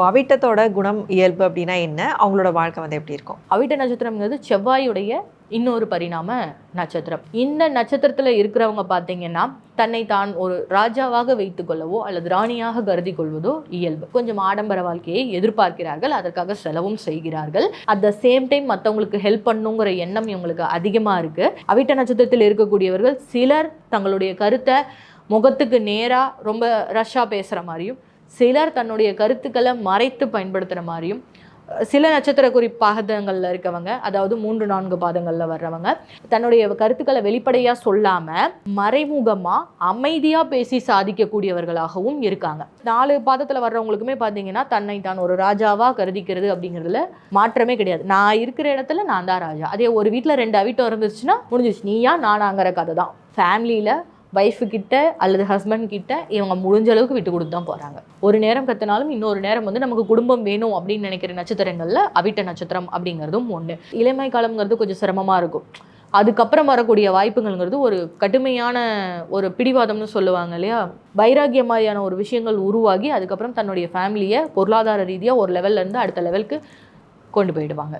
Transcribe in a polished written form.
அவிட்டத்தோட குணம் இயல்பு அப்படின்னா என்ன? அவங்களோட வாழ்க்கை வந்து எப்படி இருக்கும்? அவிட்ட நட்சத்திரம்ங்கிறது செவ்வாயுடைய இன்னொரு பரிணாம நட்சத்திரம். இந்த நட்சத்திரத்தில் இருக்கிறவங்க பார்த்தீங்கன்னா தன்னை தான் ஒரு ராஜாவாக வைத்துக் கொள்ளவோ அல்லது ராணியாக கருதி கொள்வதோ இயல்பு. கொஞ்சம் ஆடம்பர வாழ்க்கையை எதிர்பார்க்கிறார்கள், அதற்காக செலவும் செய்கிறார்கள். அட் த சேம் டைம் மற்றவங்களுக்கு ஹெல்ப் பண்ணுங்கிற எண்ணம் இவங்களுக்கு அதிகமாக இருக்குது. அவிட்ட நட்சத்திரத்தில் இருக்கக்கூடியவர்கள் சிலர் தங்களுடைய கருத்தை முகத்துக்கு நேராக ரொம்ப ரஷ்ஷாக பேசுகிற மாதிரியும், சிலர் தன்னுடைய கருத்துக்களை மறைத்து பயன்படுத்துகிற மாதிரியும், சில நட்சத்திர பாதங்களில் இருக்கவங்க, அதாவது 3-4 பாதங்களில் வர்றவங்க தன்னுடைய கருத்துக்களை வெளிப்படையாக சொல்லாமல் மறைமுகமாக அமைதியாக பேசி சாதிக்கக்கூடியவர்களாகவும் இருக்காங்க. 4 பாதத்தில் வர்றவங்களுக்குமே பார்த்தீங்கன்னா தன்னை தான் ஒரு ராஜாவாக கருதிக்கிறது அப்படிங்கிறதுல மாற்றமே கிடையாது. நான் இருக்கிற இடத்துல நான் தான் ராஜா. அதே ஒரு வீட்டில் 2 அவிட்டம் இருந்துச்சுன்னா முடிஞ்சிச்சு, நீயா நானாங்கிற கதை தான். ஃபேமிலியில் ஒய்ஃபு கிட்ட அல்லது ஹஸ்பண்ட் கிட்ட இவங்க முடிஞ்ச அளவுக்கு விட்டு கொடுத்து தான் போகிறாங்க. ஒரு நேரம் கத்தினாலும் இன்னொரு நேரம் வந்து நமக்கு குடும்பம் வேணும் அப்படின்னு நினைக்கிற நட்சத்திரங்களில் அவிட்ட நட்சத்திரம் அப்படிங்கிறதும் ஒன்று. இளமை காலம்ங்கிறது கொஞ்சம் சிரமமாக இருக்கும். அதுக்கப்புறம் வரக்கூடிய வாய்ப்புகள்ங்கிறது ஒரு கடுமையான ஒரு பிடிவாதம்னு சொல்லுவாங்க இல்லையா, வைராகிய மாதிரியான ஒரு விஷயங்கள் உருவாகி அதுக்கப்புறம் தன்னுடைய ஃபேமிலியை பொருளாதார ரீதியாக ஒரு லெவல்லேருந்து அடுத்த லெவலுக்கு கொண்டு போயிடுவாங்க.